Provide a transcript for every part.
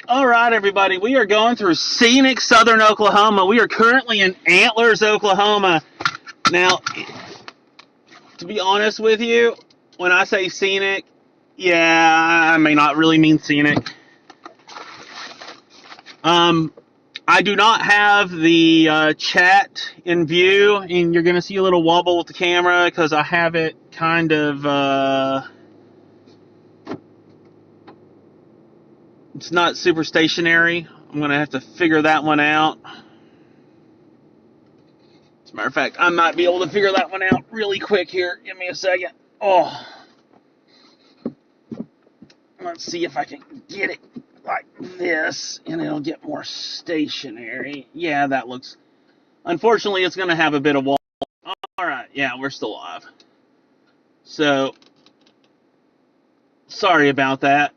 All right, everybody. We are going through scenic southern Oklahoma. We are currently in Antlers, Oklahoma. Now, to be honest with you, when I say scenic, yeah, I may not really mean scenic. I do not have the chat in view, and you're going to see a little wobble with the camera because I have it kind of, it's not super stationary. I'm going to have to figure that one out. As a matter of fact, I might be able to figure that one out really quick here. Give me a second. Oh, let's see if I can get it like this, and it'll get more stationary. Yeah, that looks... Unfortunately, it's going to have a bit of wall. All right, yeah, we're still live. So, sorry about that.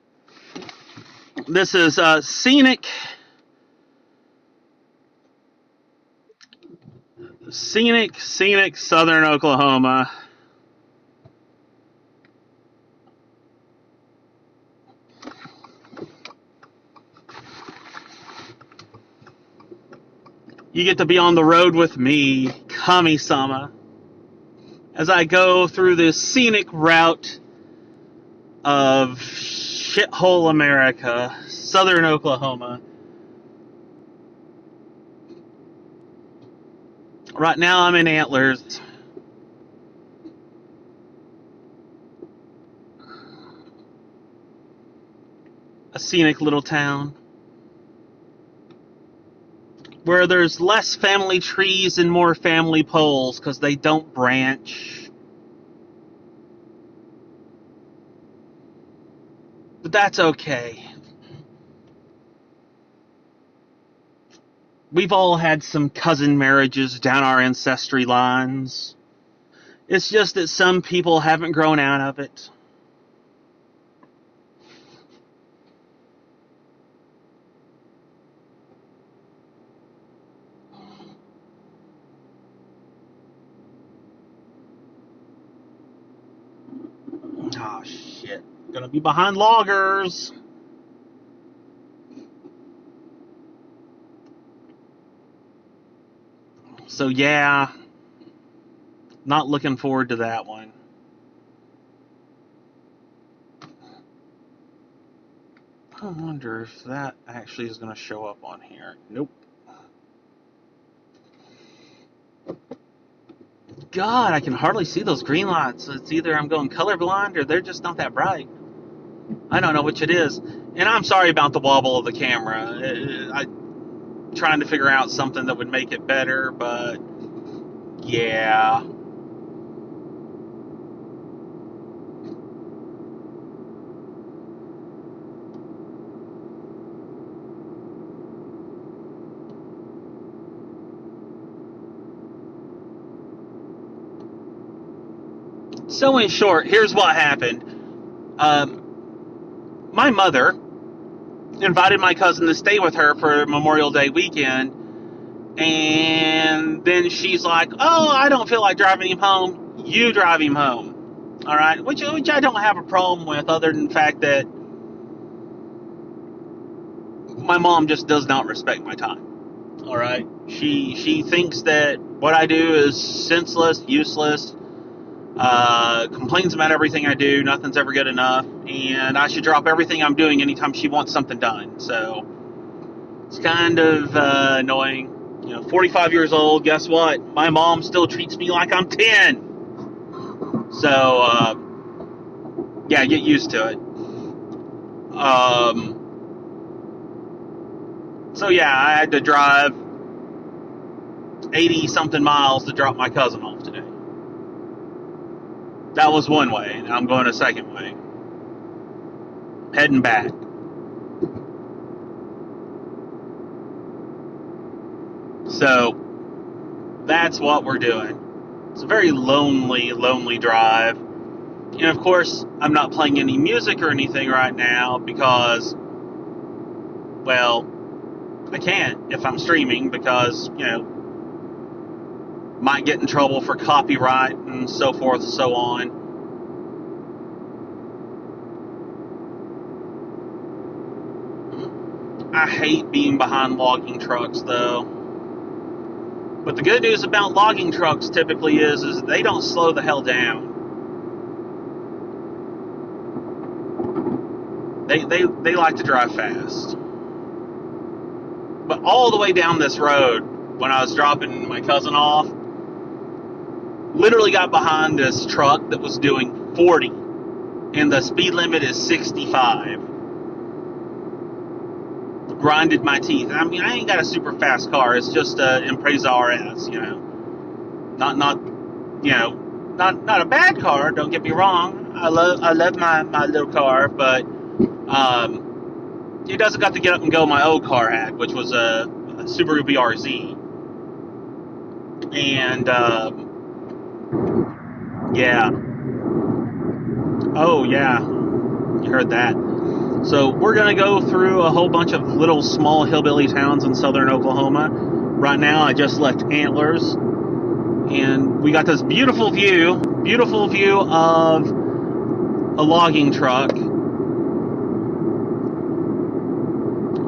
This is Scenic Southern Oklahoma. You get to be on the road with me, Kami-sama, as I go through this scenic route of shithole America, Southern Oklahoma. Right now I'm in Antlers. A scenic little town where there's less family trees and more family poles because they don't branch. But that's okay. We've all had some cousin marriages down our ancestry lines. It's just that some people haven't grown out of it. Oh, shit. Gonna be behind loggers. So, yeah. Not looking forward to that one. I wonder if that actually is going to show up on here. Nope. God, I can hardly see those green lights. It's either I'm going colorblind or they're just not that bright. I don't know which it is. And I'm sorry about the wobble of the camera. I'm trying to figure out something that would make it better, but yeah. So in short, here's what happened. My mother invited my cousin to stay with her for Memorial Day weekend, and then she's like, "Oh, I don't feel like driving him home. You drive him home." All right, which I don't have a problem with, other than the fact that my mom just does not respect my time. All right, she thinks that what I do is senseless, useless. Complains about everything I do. Nothing's ever good enough, and I should drop everything I'm doing anytime she wants something done. So it's kind of annoying. 45 years old. Guess what? My mom still treats me like I'm 10. So yeah, get used to it. So yeah, I had to drive 80 something miles to drop my cousin off today. That was one way, and I'm going a second way. Heading back. So, that's what we're doing. It's a very lonely, lonely drive. And of course, I'm not playing any music or anything right now because, well, I can't if I'm streaming because, might get in trouble for copyright and so forth and so on. I hate being behind logging trucks, though. But the good news about logging trucks typically is they don't slow the hell down. They like to drive fast. But all the way down this road, when I was dropping my cousin off, literally got behind this truck that was doing 40, and the speed limit is 65. Grinded my teeth. I mean, I ain't got a super fast car. It's just a Impreza RS, not a bad car. Don't get me wrong. I love my little car, but it doesn't got to get up and go my old car had, which was a Subaru BRZ. And yeah. Oh yeah, you heard that. So we're going to go through a whole bunch of little small hillbilly towns in southern Oklahoma. Right now I just left Antlers, and we got this beautiful view of a logging truck.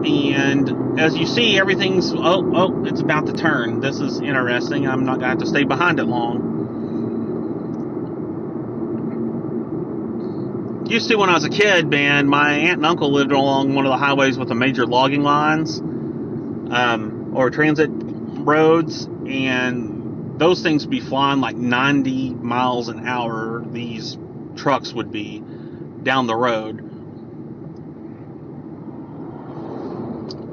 And as you see, everything's, it's about to turn. This is interesting. I'm not going to have to stay behind it long. Used to, when I was a kid, man, my aunt and uncle lived along one of the highways with the major logging lines, or transit roads, and those things would be flying like 90 miles an hour. These trucks would be down the road.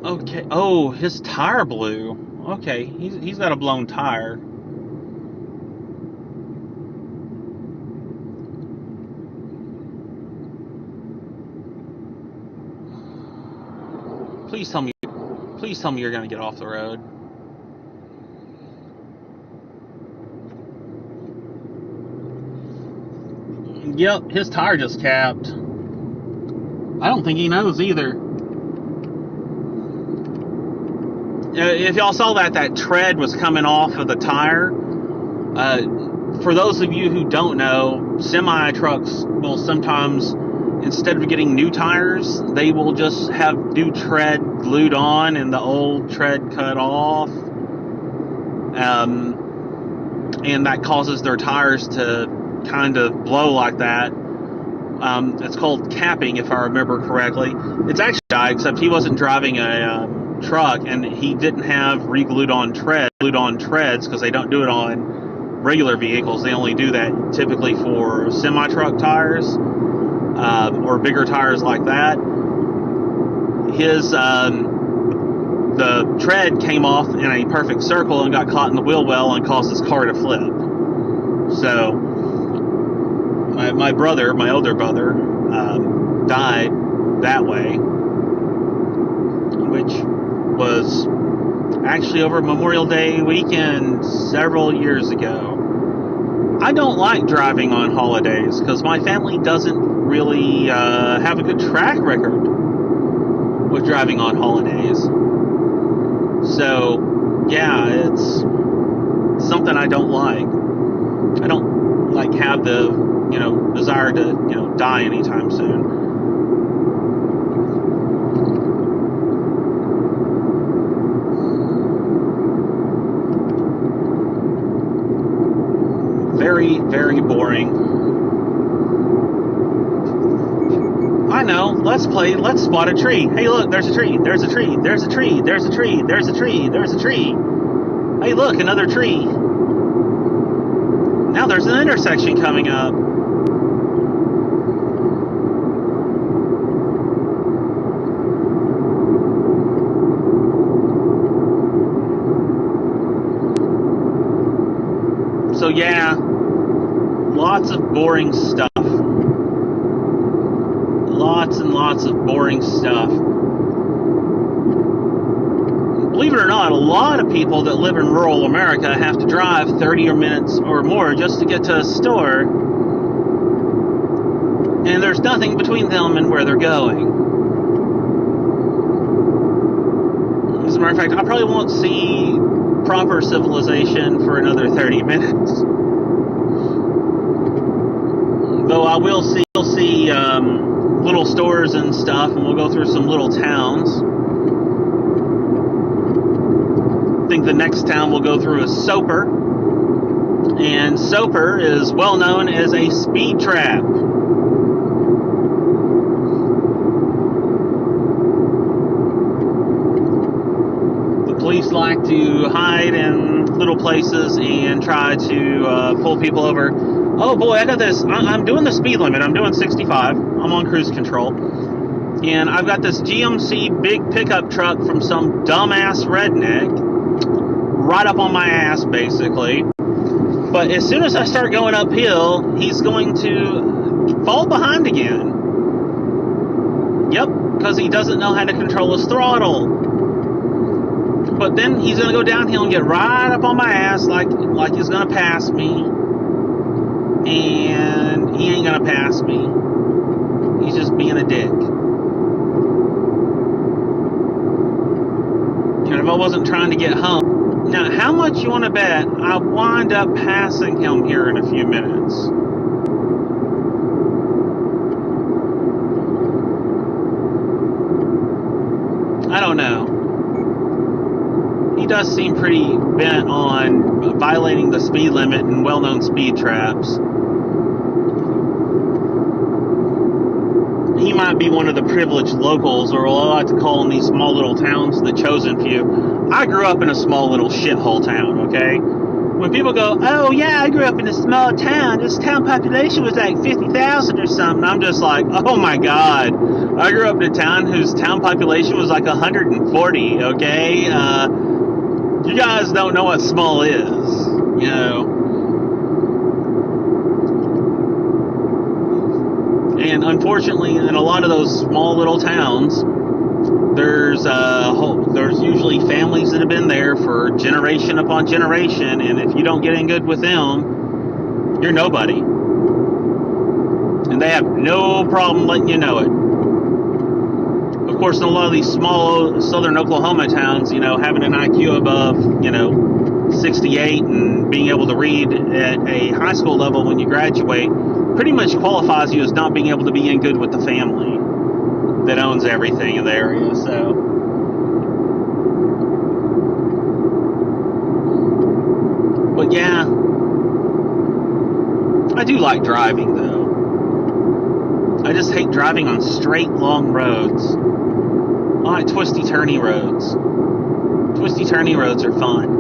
Okay. Oh, his tire blew. Okay, he's got a blown tire. Please tell me you're going to get off the road. Yep, his tire just capped. I don't think he knows either. If y'all saw that tread was coming off of the tire, for those of you who don't know, semi-trucks will sometimes, instead of getting new tires, they will just have new tread glued on and the old tread cut off. And that causes their tires to kind of blow like that. It's called capping, if I remember correctly. It's actually a guy, except he wasn't driving a truck, and he didn't have re-glued on treads, because they don't do it on regular vehicles. They only do that typically for semi-truck tires. Or bigger tires like that. The tread came off in a perfect circle and got caught in the wheel well and caused his car to flip. So, my brother, my older brother, died that way, which was actually over Memorial Day weekend several years ago. I don't like driving on holidays because my family doesn't really have a good track record with driving on holidays. So, yeah, it's something I don't like. I don't have the, desire to, die anytime soon. Very, very boring. I know. Let's spot a tree. Hey, look, there's a tree. There's a tree. There's a tree. There's a tree. There's a tree. There's a tree. Hey, look, another tree. Now there's an intersection coming up. So yeah, lots of boring stuff. Lots and lots of boring stuff. Believe it or not, a lot of people that live in rural America have to drive 30 minutes or more just to get to a store. And there's nothing between them and where they're going. As a matter of fact, I probably won't see proper civilization for another 30 minutes. Though I will see little stores and stuff, and we'll go through some little towns. think the next town we'll go through is Soper. And Soper is well known as a speed trap. The police like to hide in little places and try to pull people over. Oh boy, I got this. I'm doing the speed limit. I'm doing 65. I'm on cruise control. And I've got this GMC big pickup truck from some dumbass redneck right up on my ass, basically. But as soon as I start going uphill, he's going to fall behind again. Yep, because he doesn't know how to control his throttle. But then he's going to go downhill and get right up on my ass like he's going to pass me. And he ain't going to pass me. He's just being a dick. And if I wasn't trying to get home. Now, how much you want to bet I wind up passing him here in a few minutes? I don't know. He does seem pretty bent on violating the speed limit and well-known speed traps. He might be one of the privileged locals, or what I like to call in these small little towns, the chosen few. I grew up in a small little shithole town, okay? When people go, oh yeah, I grew up in a small town, this town population was like 50,000 or something, I'm just like, oh my god. I grew up in a town whose town population was like 140, okay? You guys don't know what small is, you know. And unfortunately, in a lot of those small little towns, there's usually families that have been there for generation upon generation, and if you don't get in good with them, you're nobody. And they have no problem letting you know it. Of course, in a lot of these small southern Oklahoma towns, you know, having an IQ above, 68 and being able to read at a high school level when you graduate pretty much qualifies you as not being able to be in good with the family that owns everything in the area. So, but yeah, I do like driving though. I just hate driving on straight, long roads. I like twisty-turny roads. Twisty-turny roads are fun.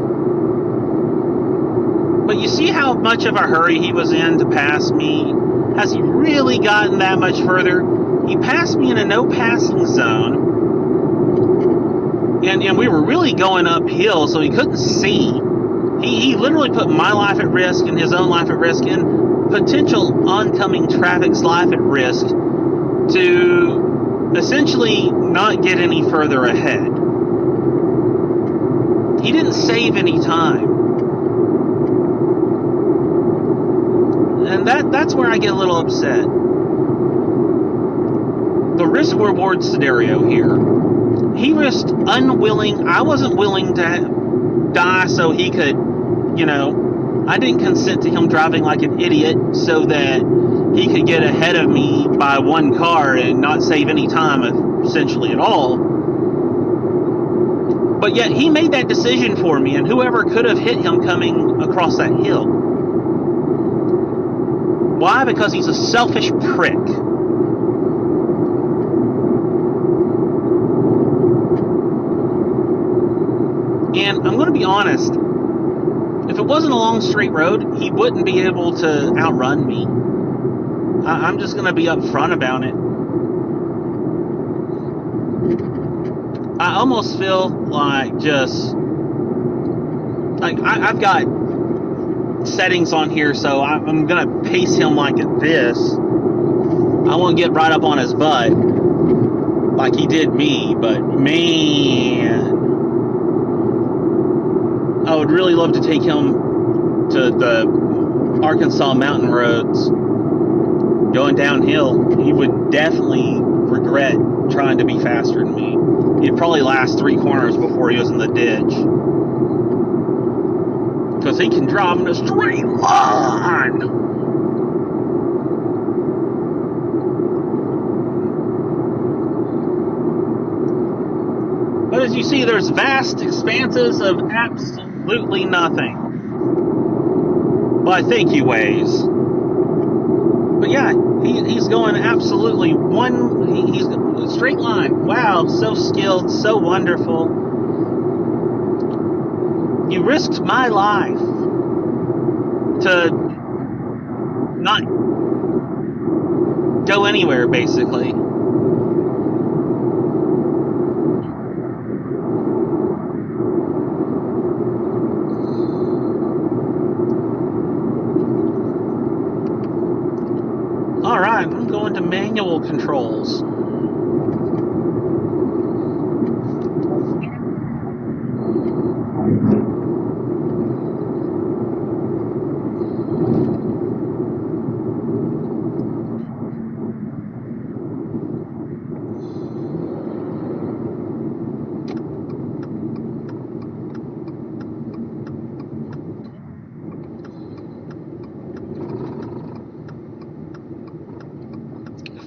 But you see how much of a hurry he was in to pass me? Has he really gotten that much further? He passed me in a no-passing zone. And we were really going uphill, so he couldn't see. He literally put my life at risk and his own life at risk and potential oncoming traffic's life at risk to essentially not get any further ahead. He didn't save any time. And that's where I get a little upset. The risk-reward scenario here. He risked I wasn't willing to die so he could, I didn't consent to him driving like an idiot so that he could get ahead of me by one car and not save any time, essentially, at all. But yet he made that decision for me, and whoever could have hit him coming across that hill. Why? Because he's a selfish prick. And I'm going to be honest, if it wasn't a long straight road, he wouldn't be able to outrun me. I'm just going to be upfront about it. I almost feel like I've got settings on here, so I'm going to pace him like this. I won't get right up on his butt like he did me, but man, I would really love to take him to the Arkansas mountain roads going downhill. He would definitely regret trying to be faster than me. He'd probably last 3 corners before he was in the ditch. Because he can drive in a straight line. But as you see, there's vast expanses of absolutely nothing. Well, I think he weighs. But yeah, he's going absolutely he's a straight line. Wow, so skilled, so wonderful. You risked my life to not go anywhere, basically. Alright, I'm going to manual controls.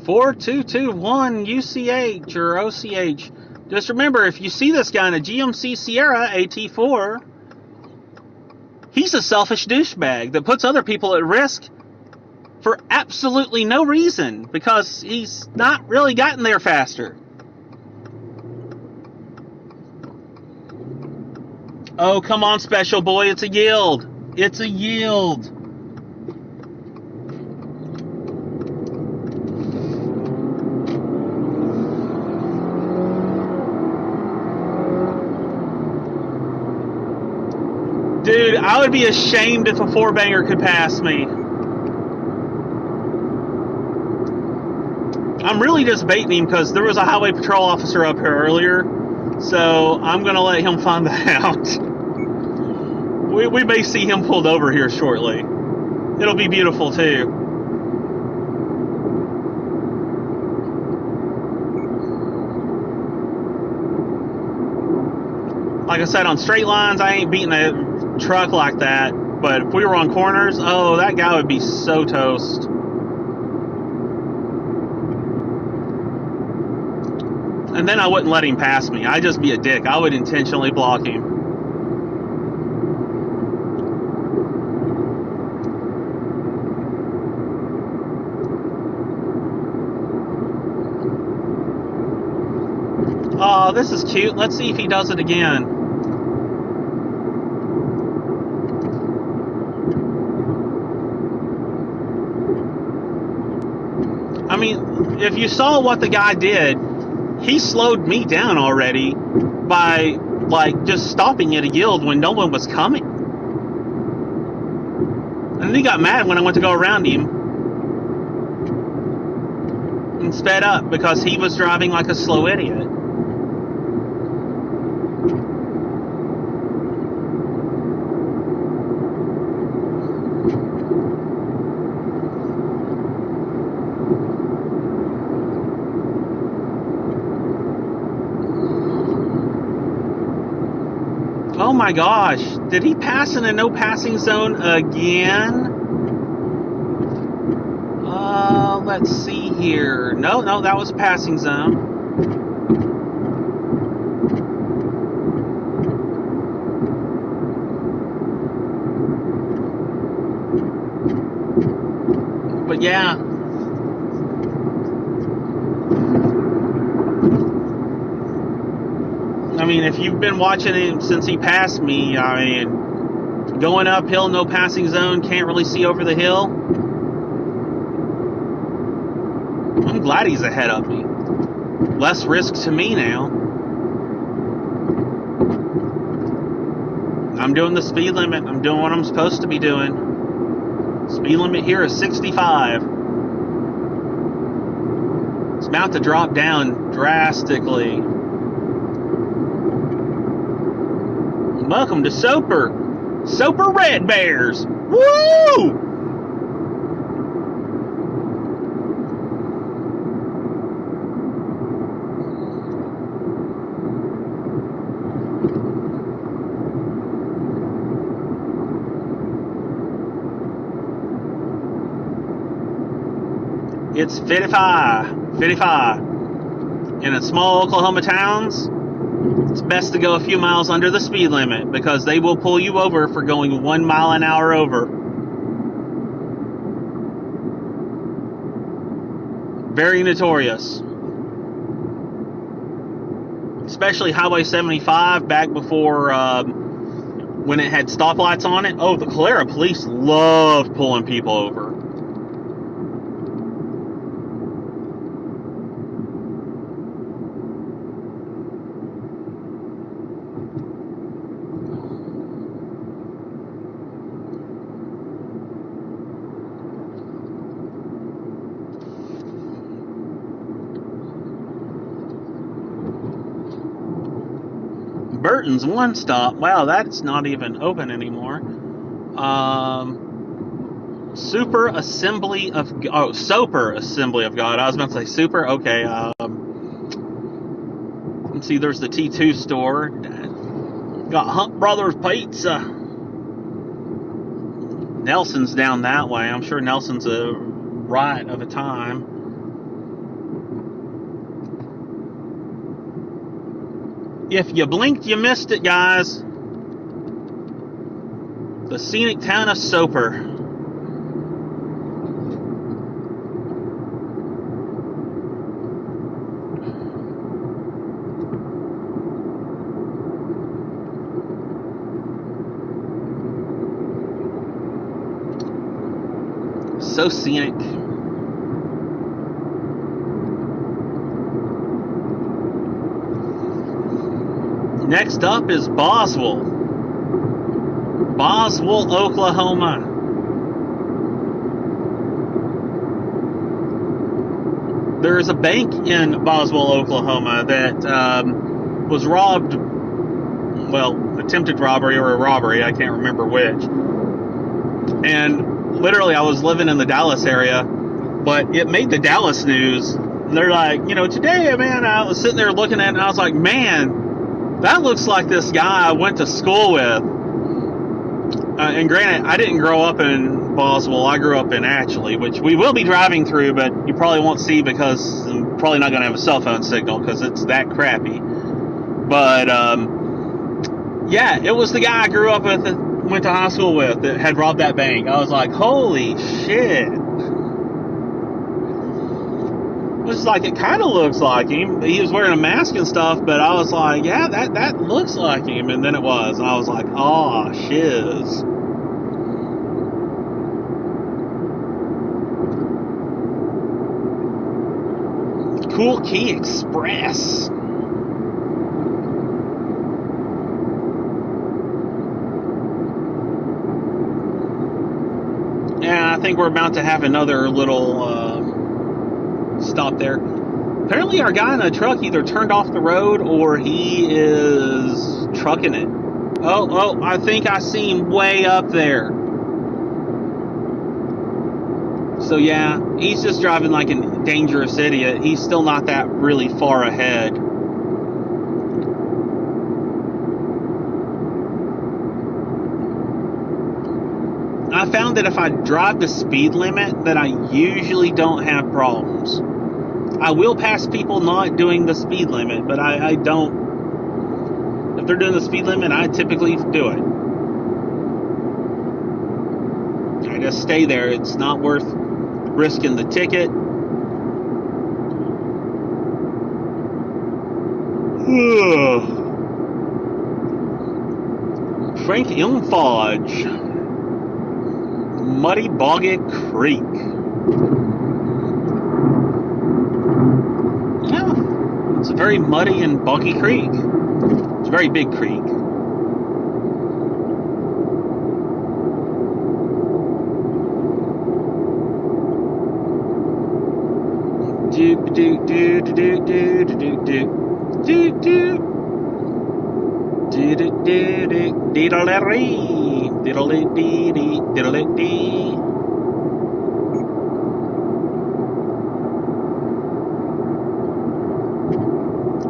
(4221) UCH or OCH. Just remember, if you see this guy in a GMC Sierra AT4, he's a selfish douchebag that puts other people at risk for absolutely no reason, because he's not really gotten there faster. Oh, come on, special boy, it's a yield. It's a yield. Dude, I would be ashamed if a four-banger could pass me. I'm really just baiting him because there was a highway patrol officer up here earlier, so I'm going to let him find that out. We may see him pulled over here shortly. It'll be beautiful, too. Like I said, on straight lines, I ain't beating a truck like that, but if we were on corners, oh, that guy would be so toast. And then I wouldn't let him pass me. I'd just be a dick. I would intentionally block him. Oh, this is cute. Let's see if he does it again. I mean, if you saw what the guy did, he slowed me down already by, like, just stopping at a yield when no one was coming. And then he got mad when I went to go around him and sped up because he was driving like a slow idiot. Oh my gosh, did he pass in a no passing zone again? Let's see here. No, that was a passing zone. But yeah. I mean, if you've been watching him since he passed me, I mean, going uphill, no passing zone, can't really see over the hill. I'm glad he's ahead of me. Less risk to me now. I'm doing the speed limit. I'm doing what I'm supposed to be doing. Speed limit here is 65. It's about to drop down drastically. Welcome to Soper Red Bears. Woo! It's 55. In a small Oklahoma towns, It's best to go a few miles under the speed limit because they will pull you over for going 1 mile an hour over. Very notorious. Especially Highway 75 back before when it had stoplights on it. Oh, the Calera police love pulling people over. Burton's One Stop. Wow, that's not even open anymore. Super Assembly of Soper Assembly of God. I was about to say Super. Okay. Let's see. There's the T2 store. Got Hunt Brothers Pizza. Nelson's down that way. I'm sure Nelson's a riot of a time. If you blinked, you missed it, guys. The scenic town of Soper. So scenic. Next up is Boswell. Boswell, Oklahoma. There's a bank in Boswell, Oklahoma that was robbed. Well, attempted robbery or a robbery. I can't remember which. And literally, I was living in the Dallas area, but it made the Dallas news. They're like, today, man, I was sitting there looking at it, and I was like, man, that looks like this guy I went to school with. And granted, I didn't grow up in Boswell. I grew up in Atchley, which we will be driving through, but you probably won't see because I'm probably not going to have a cell phone signal because it's that crappy. But, yeah, it was the guy I grew up with, went to high school with, that had robbed that bank. I was like, holy shit. It's like, it kind of looks like him. He was wearing a mask and stuff, but I was like, yeah, that looks like him. And then it was. And I was like, oh, shiz. Cool Key Express. Yeah, I think we're about to have another little stop there. Apparently our guy in the truck either turned off the road or he is trucking it. Oh, I think I see him way up there. So yeah, he's just driving like a dangerous idiot. He's still not that really far ahead. I found that if I drive the speed limit, that I usually don't have problems. I will pass people not doing the speed limit, but I don't. If they're doing the speed limit, I typically do it. I just stay there. It's not worth risking the ticket. Frank Ilmfodge. Muddy Boggy Creek. Yeah, it's a very muddy and boggy creek. It's a very big creek. Do do do do do do do do do do do do do.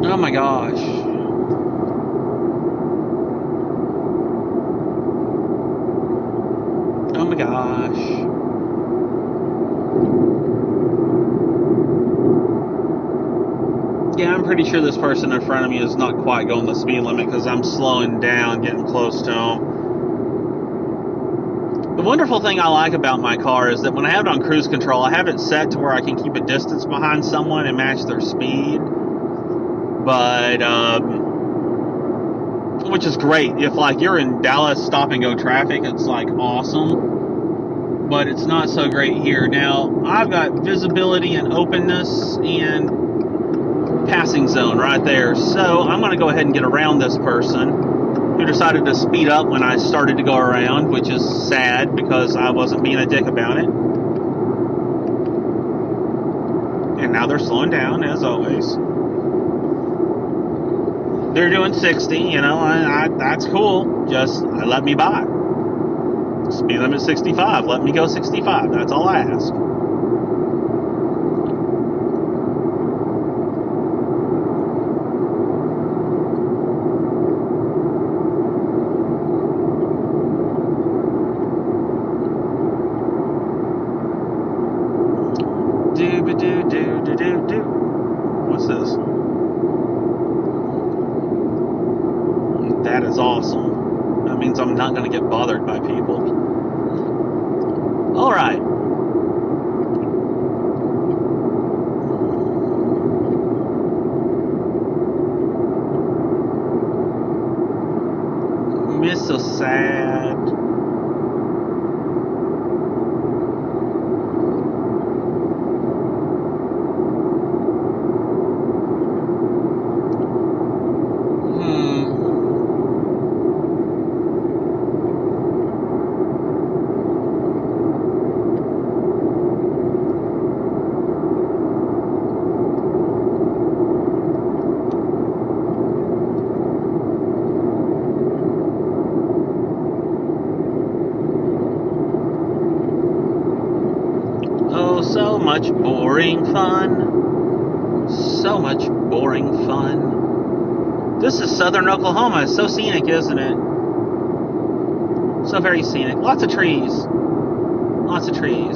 Oh my gosh. Oh my gosh. Yeah, I'm pretty sure this person in front of me is not quite going the speed limit because I'm slowing down, getting close to them. The wonderful thing I like about my car is that when I have it on cruise control, I have it set to where I can keep a distance behind someone and match their speed. But, which is great. If, like, you're in Dallas stop-and-go traffic, it's, like, awesome. But it's not so great here. Now, I've got visibility and openness and passing zone right there. So I'm going to go ahead and get around this person who decided to speed up when I started to go around, which is sad because I wasn't being a dick about it. And now they're slowing down, as always. They're doing 60, you know, that's cool. Just let me by. Speed limit 65. Let me go 65. That's all I ask. What's this? That is awesome. That means I'm not going to get bothered by people. All right. Miss so sad. So much boring fun. So much boring fun. This is southern Oklahoma. It's so scenic, isn't it? So very scenic. Lots of trees. Lots of trees.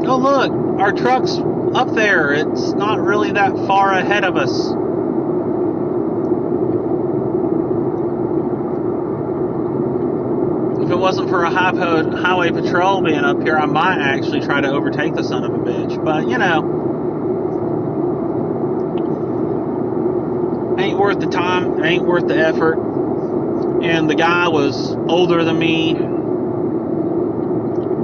Oh, look. Our truck's up there. It's not really that far ahead of us. If it wasn't for a highway patrol being up here, I might actually try to overtake the son of a bitch. But, you know, ain't worth the time, ain't worth the effort. And the guy was older than me,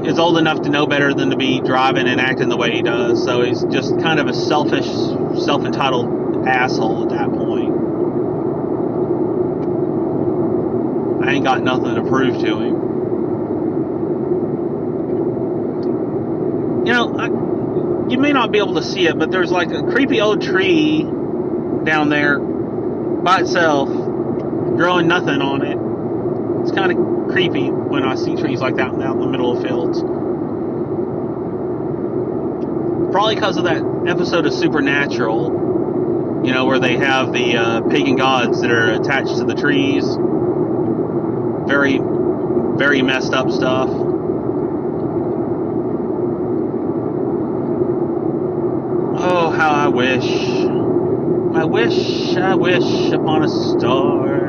is old enough to know better than to be driving and acting the way he does. So he's just kind of a selfish, self-entitled asshole at that point. I ain't got nothing to prove to him. You know, you may not be able to see it, but there's like a creepy old tree down there by itself, growing nothing on it. It's kind of creepy when I see trees like that out in the middle of fields. Probably because of that episode of Supernatural, you know, where they have the pagan gods that are attached to the trees. Very, very messed up stuff. Oh, how I wish upon a star